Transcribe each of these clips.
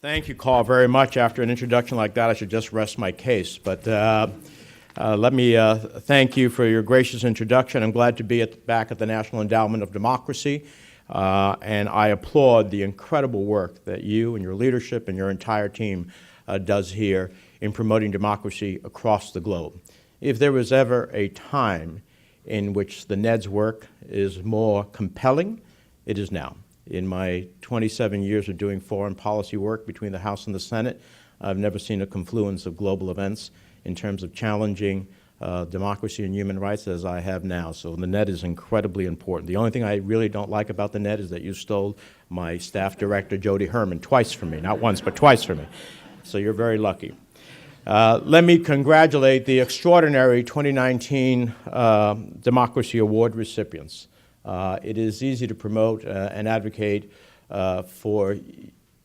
Thank you, Carl, very much. After an introduction like that, I should just rest my case. But let me thank you for your gracious introduction. I'm glad to be back at the National Endowment of Democracy, and I applaud the incredible work that you and your leadership and your entire team does here in promoting democracy across the globe. If there was ever a time in which the NED's work is more compelling, it is now. In my 27 years of doing foreign policy work between the House and the Senate, I've never seen a confluence of global events in terms of challenging democracy and human rights as I have now. So the NED is incredibly important. The only thing I really don't like about the NED is that you stole my staff director, Jody Herman, twice from me. Not once, but twice from me. So you're very lucky. Let me congratulate the extraordinary 2019 Democracy Award recipients. It is easy to promote and advocate for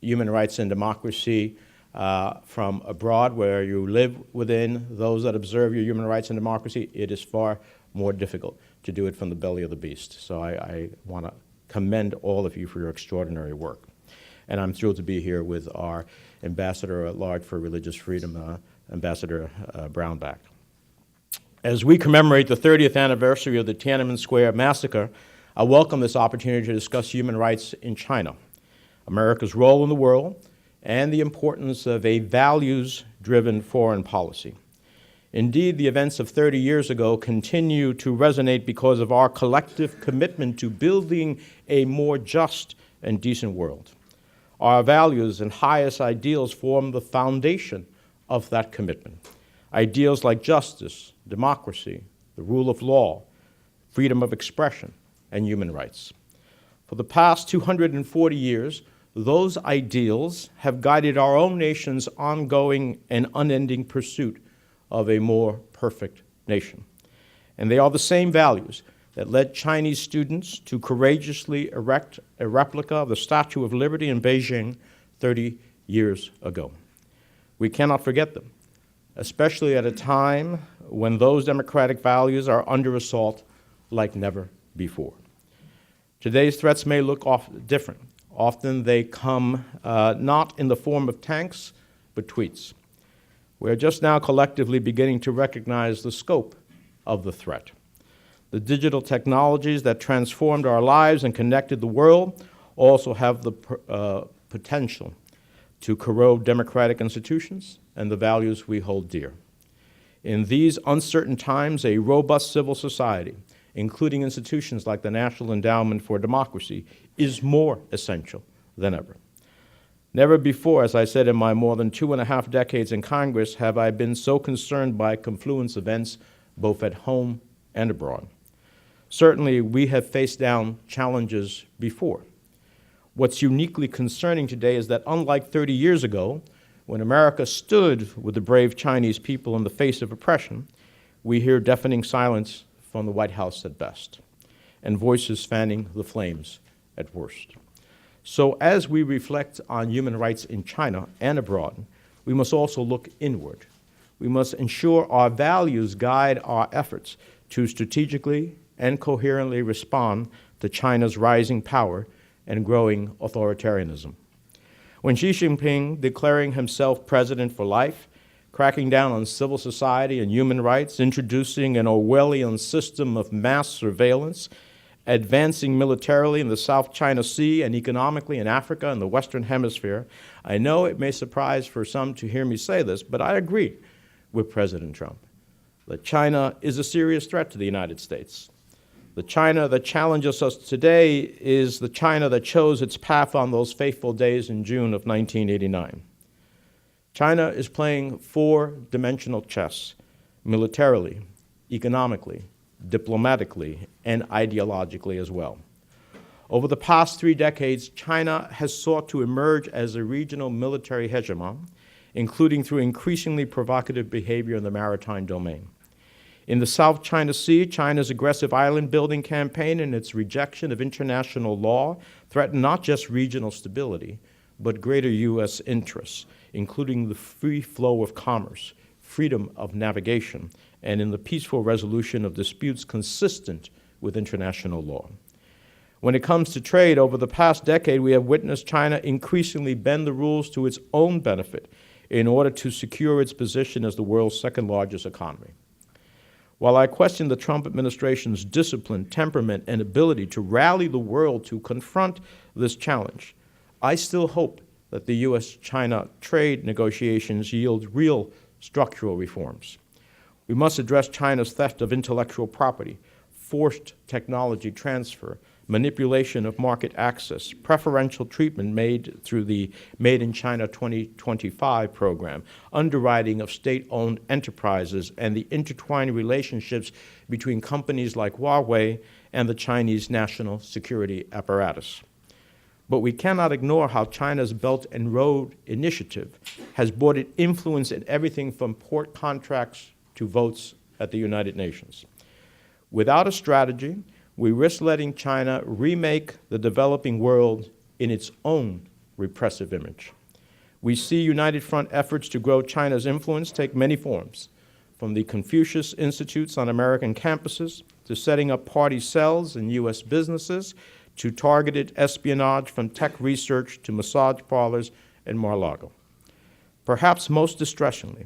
human rights and democracy from abroad, where you live within those that observe your human rights and democracy. It is far more difficult to do it from the belly of the beast. So I want to commend all of you for your extraordinary work. And I'm thrilled to be here with our Ambassador at Large for Religious Freedom, Ambassador Brownback. As we commemorate the 30th anniversary of the Tiananmen Square massacre, I welcome this opportunity to discuss human rights in China, America's role in the world, and the importance of a values-driven foreign policy. Indeed, the events of 30 years ago continue to resonate because of our collective commitment to building a more just and decent world. Our values and highest ideals form the foundation of that commitment. Ideals like justice, democracy, the rule of law, freedom of expression, and human rights. For the past 240 years, those ideals have guided our own nation's ongoing and unending pursuit of a more perfect nation. And they are the same values that led Chinese students to courageously erect a replica of the Statue of Liberty in Beijing 30 years ago. We cannot forget them, especially at a time when those democratic values are under assault like never before. Today's threats may look different. Often they come not in the form of tanks, but tweets. We are just now collectively beginning to recognize the scope of the threat. The digital technologies that transformed our lives and connected the world also have the potential to corrode democratic institutions and the values we hold dear. In these uncertain times, a robust civil society, including institutions like the National Endowment for Democracy, is more essential than ever. Never before, as I said, in my more than 2.5 decades in Congress, have I been so concerned by confluence events both at home and abroad. Certainly, we have faced down challenges before. What's uniquely concerning today is that unlike 30 years ago, when America stood with the brave Chinese people in the face of oppression, we hear deafening silence from the White House at best, and voices fanning the flames at worst. So as we reflect on human rights in China and abroad, we must also look inward. We must ensure our values guide our efforts to strategically and coherently respond to China's rising power and growing authoritarianism. When Xi Jinping, declaring himself president for life, cracking down on civil society and human rights, introducing an Orwellian system of mass surveillance, advancing militarily in the South China Sea and economically in Africa and the Western Hemisphere, I know it may surprise for some to hear me say this, but I agree with President Trump that China is a serious threat to the United States. The China that challenges us today is the China that chose its path on those fateful days in June of 1989. China is playing four-dimensional chess, militarily, economically, diplomatically, and ideologically as well. Over the past 3 decades, China has sought to emerge as a regional military hegemon, including through increasingly provocative behavior in the maritime domain. In the South China Sea, China's aggressive island-building campaign and its rejection of international law threaten not just regional stability, but greater U.S. interests, including the free flow of commerce, freedom of navigation, and in the peaceful resolution of disputes consistent with international law. When it comes to trade, over the past decade, we have witnessed China increasingly bend the rules to its own benefit in order to secure its position as the world's second-largest economy. While I question the Trump administration's discipline, temperament, and ability to rally the world to confront this challenge, I still hope that the U.S.-China trade negotiations yield real structural reforms. We must address China's theft of intellectual property, forced technology transfer, manipulation of market access, preferential treatment made through the Made in China 2025 program, underwriting of state-owned enterprises, and the intertwined relationships between companies like Huawei and the Chinese national security apparatus. But we cannot ignore how China's Belt and Road Initiative has brought it influence in everything from port contracts to votes at the United Nations. Without a strategy, we risk letting China remake the developing world in its own repressive image. We see United Front efforts to grow China's influence take many forms, from the Confucius Institutes on American campuses to setting up party cells in U.S. businesses to targeted espionage from tech research to massage parlors and Mar-a-Lago. Perhaps most distressingly,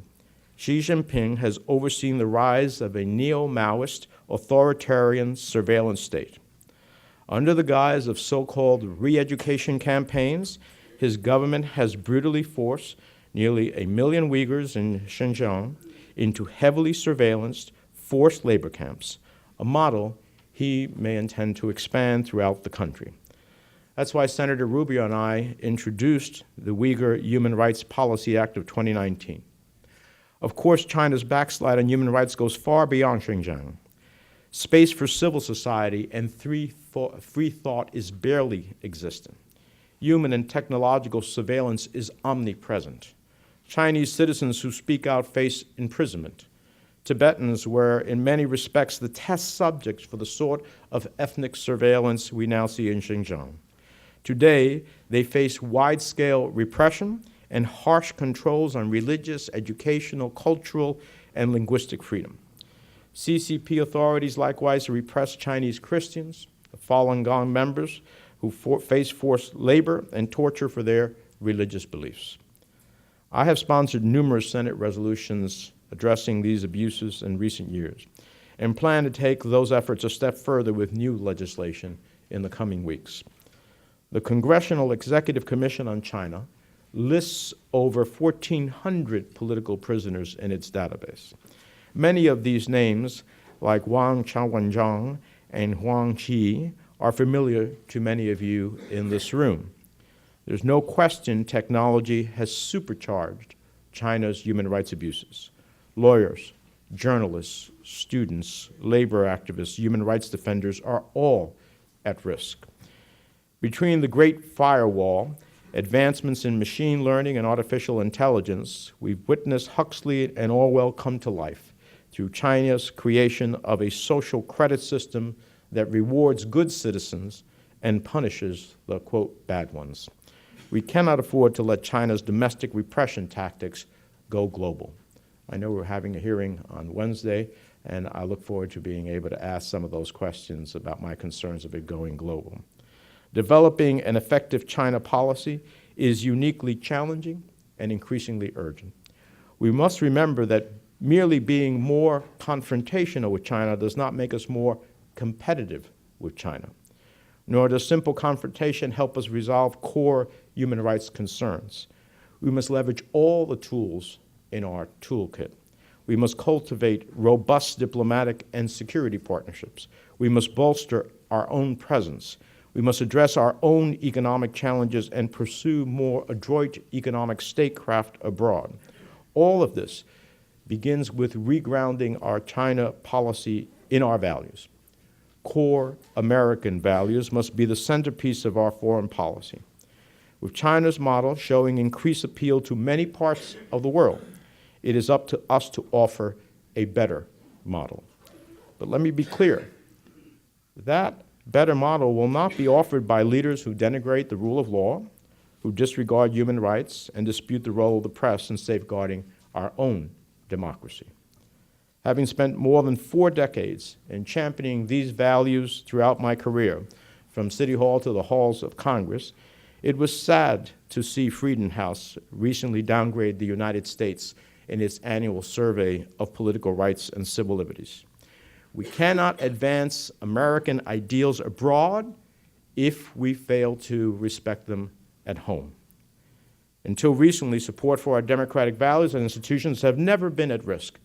Xi Jinping has overseen the rise of a neo-Maoist authoritarian surveillance state. Under the guise of so-called re-education campaigns, his government has brutally forced nearly 1 million Uyghurs in Xinjiang into heavily surveillanced, forced labor camps, a model he may intend to expand throughout the country. That's why Senator Rubio and I introduced the Uyghur Human Rights Policy Act of 2019. Of course, China's backslide on human rights goes far beyond Xinjiang. Space for civil society and free thought is barely existent. Human and technological surveillance is omnipresent. Chinese citizens who speak out face imprisonment. Tibetans were, in many respects, the test subjects for the sort of ethnic surveillance we now see in Xinjiang. Today, they face wide-scale repression and harsh controls on religious, educational, cultural, and linguistic freedom. CCP authorities likewise repress Chinese Christians, Falun Gong members who face forced labor and torture for their religious beliefs. I have sponsored numerous Senate resolutions addressing these abuses in recent years and plan to take those efforts a step further with new legislation in the coming weeks. The Congressional Executive Commission on China lists over 1,400 political prisoners in its database. Many of these names, like Wang Chawanzhang and Huang Qi, are familiar to many of you in this room. There's no question technology has supercharged China's human rights abuses. Lawyers, journalists, students, labor activists, human rights defenders are all at risk. Between the Great Firewall, advancements in machine learning and artificial intelligence, we've witnessed Huxley and Orwell come to life through China's creation of a social credit system that rewards good citizens and punishes the, quote, bad ones. We cannot afford to let China's domestic repression tactics go global. I know we're having a hearing on Wednesday, and I look forward to being able to ask some of those questions about my concerns of it going global. Developing an effective China policy is uniquely challenging and increasingly urgent. We must remember that merely being more confrontational with China does not make us more competitive with China, nor does simple confrontation help us resolve core human rights concerns. We must leverage all the tools in our toolkit. We must cultivate robust diplomatic and security partnerships. We must bolster our own presence. We must address our own economic challenges and pursue more adroit economic statecraft abroad. All of this begins with regrounding our China policy in our values. Core American values must be the centerpiece of our foreign policy. With China's model showing increased appeal to many parts of the world, it is up to us to offer a better model. But let me be clear, that better model will not be offered by leaders who denigrate the rule of law, who disregard human rights, and dispute the role of the press in safeguarding our own democracy. Having spent more than 4 decades in championing these values throughout my career, from City Hall to the halls of Congress, it was sad to see Freedom House recently downgrade the United States in its annual survey of political rights and civil liberties. We cannot advance American ideals abroad if we fail to respect them at home. Until recently, support for our democratic values and institutions have never been at risk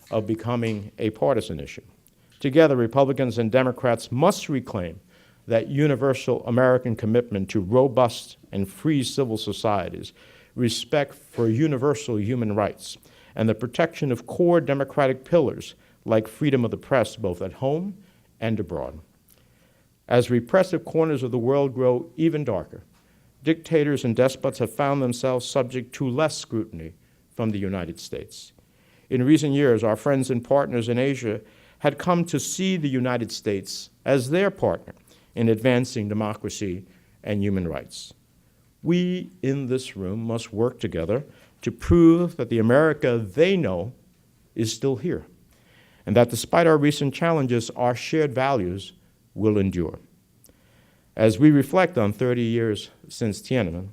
of becoming a partisan issue. Together, Republicans and Democrats must reclaim that universal American commitment to robust and free civil societies, respect for universal human rights, and the protection of core democratic pillars like freedom of the press, both at home and abroad. As repressive corners of the world grow even darker, dictators and despots have found themselves subject to less scrutiny from the United States. In recent years, our friends and partners in Asia had come to see the United States as their partner in advancing democracy and human rights. We in this room must work together to prove that the America they know is still here, and that despite our recent challenges, our shared values will endure. As we reflect on 30 years since Tiananmen,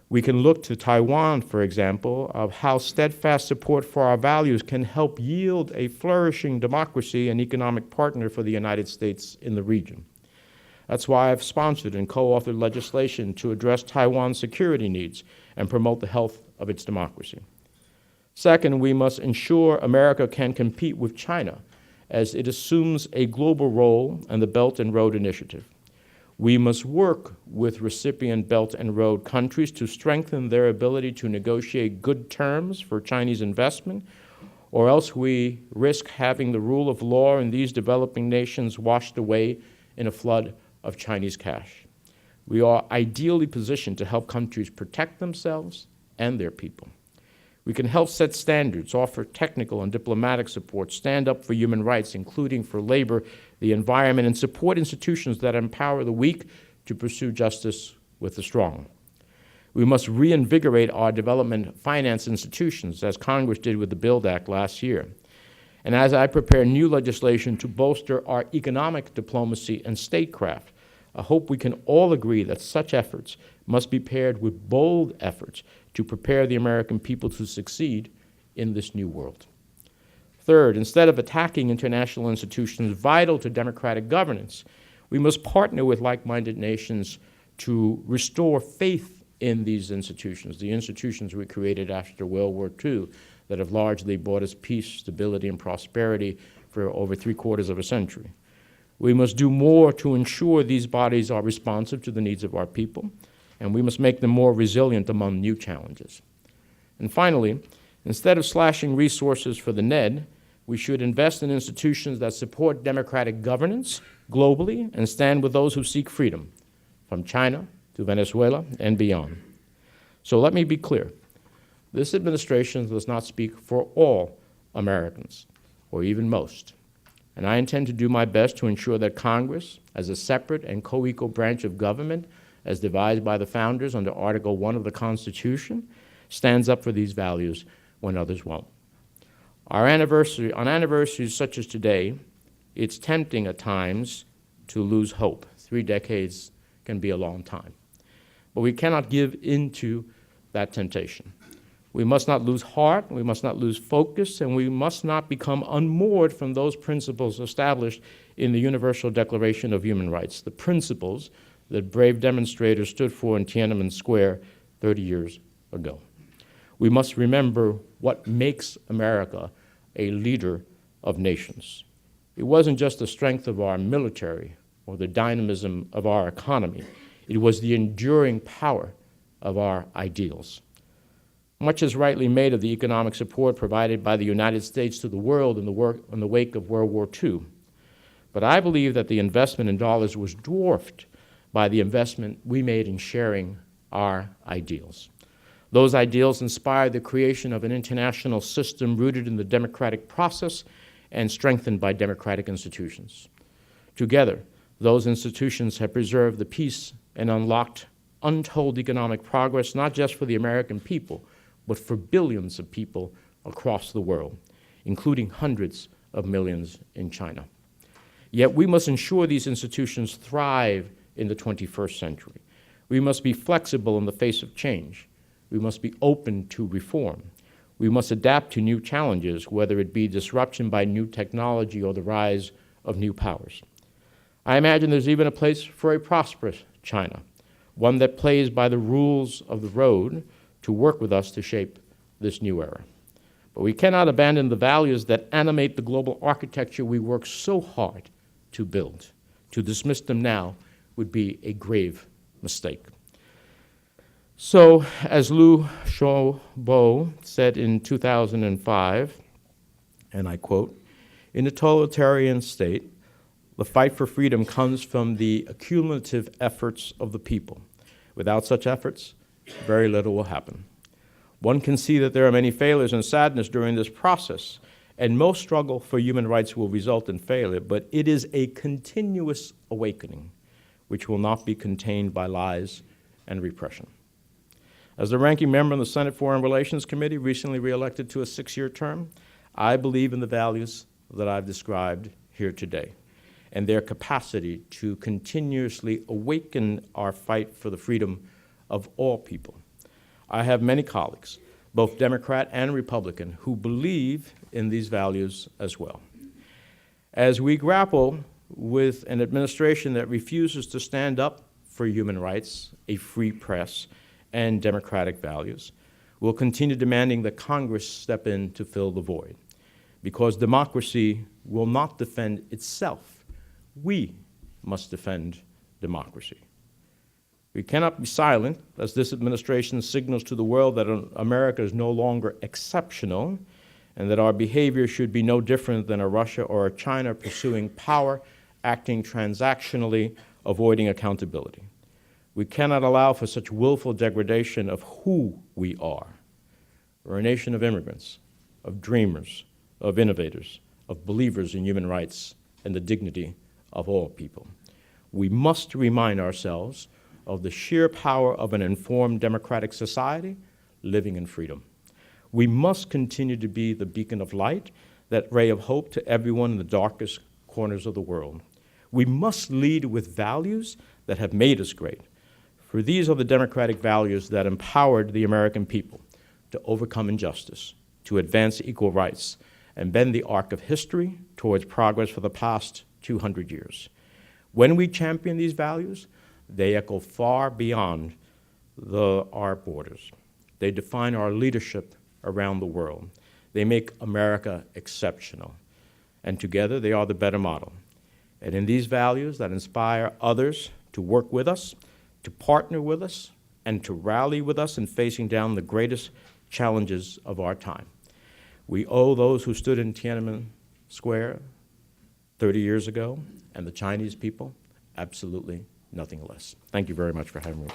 we can look to Taiwan, for example, of how steadfast support for our values can help yield a flourishing democracy and economic partner for the United States in the region. That's why I've sponsored and co-authored legislation to address Taiwan's security needs and promote the health of its democracy. Second, we must ensure America can compete with China as it assumes a global role in the Belt and Road Initiative. We must work with recipient Belt and Road countries to strengthen their ability to negotiate good terms for Chinese investment, or else we risk having the rule of law in these developing nations washed away in a flood of Chinese cash. We are ideally positioned to help countries protect themselves and their people. We can help set standards, offer technical and diplomatic support, stand up for human rights, including for labor, the environment, and support institutions that empower the weak to pursue justice with the strong. We must reinvigorate our development finance institutions, as Congress did with the BUILD Act last year. And as I prepare new legislation to bolster our economic diplomacy and statecraft, I hope we can all agree that such efforts must be paired with bold efforts to prepare the American people to succeed in this new world. Third, instead of attacking international institutions vital to democratic governance, we must partner with like-minded nations to restore faith in these institutions, the institutions we created after World War II that have largely brought us peace, stability, and prosperity for over 3/4 of a century. We must do more to ensure these bodies are responsive to the needs of our people, and we must make them more resilient among new challenges. And finally, instead of slashing resources for the NED, we should invest in institutions that support democratic governance globally and stand with those who seek freedom, from China to Venezuela and beyond. So let me be clear. This administration does not speak for all Americans, or even most. And I intend to do my best to ensure that Congress, as a separate and co-equal branch of government, as devised by the founders under Article 1 of the Constitution, stands up for these values when others won't. On anniversaries such as today, it's tempting at times to lose hope. 3 decades can be a long time. But we cannot give in to that temptation. We must not lose heart, we must not lose focus, and we must not become unmoored from those principles established in the Universal Declaration of Human Rights, the principles that brave demonstrators stood for in Tiananmen Square 30 years ago. We must remember what makes America a leader of nations. It wasn't just the strength of our military or the dynamism of our economy. It was the enduring power of our ideals. Much is rightly made of the economic support provided by the United States to the world in the wake of World War II. But I believe that the investment in dollars was dwarfed by the investment we made in sharing our ideals. Those ideals inspired the creation of an international system rooted in the democratic process and strengthened by democratic institutions. Together, those institutions have preserved the peace and unlocked untold economic progress, not just for the American people, but for billions of people across the world, including hundreds of millions in China. Yet we must ensure these institutions thrive in the 21st century. We must be flexible in the face of change. We must be open to reform. We must adapt to new challenges, whether it be disruption by new technology or the rise of new powers. I imagine there's even a place for a prosperous China, one that plays by the rules of the road to work with us to shape this new era. But we cannot abandon the values that animate the global architecture we work so hard to build. To dismiss them now would be a grave mistake. So, as Liu Xiaobo said in 2005, and I quote, "In a totalitarian state, the fight for freedom comes from the accumulative efforts of the people. Without such efforts, very little will happen. One can see that there are many failures and sadness during this process, and most struggle for human rights will result in failure, but it is a continuous awakening which will not be contained by lies and repression." As the ranking member in the Senate Foreign Relations Committee, recently reelected to a 6-year term, I believe in the values that I've described here today and their capacity to continuously awaken our fight for the freedom of all people. I have many colleagues, both Democrat and Republican, who believe in these values as well. As we grapple with an administration that refuses to stand up for human rights, a free press, and democratic values, we'll continue demanding that Congress step in to fill the void. Because democracy will not defend itself. We must defend democracy. We cannot be silent as this administration signals to the world that America is no longer exceptional and that our behavior should be no different than a Russia or a China pursuing power, acting transactionally, avoiding accountability. We cannot allow for such willful degradation of who we are. We're a nation of immigrants, of dreamers, of innovators, of believers in human rights and the dignity of all people. We must remind ourselves of the sheer power of an informed democratic society living in freedom. We must continue to be the beacon of light, that ray of hope to everyone in the darkest corners of the world. We must lead with values that have made us great. For these are the democratic values that empowered the American people to overcome injustice, to advance equal rights, and bend the arc of history towards progress for the past 200 years. When we champion these values, they echo far beyond our borders. They define our leadership around the world. They make America exceptional. And together, they are the better model. And in these values that inspire others to work with us, to partner with us, and to rally with us in facing down the greatest challenges of our time. We owe those who stood in Tiananmen Square 30 years ago and the Chinese people absolutely nothing less. Thank you very much for having me.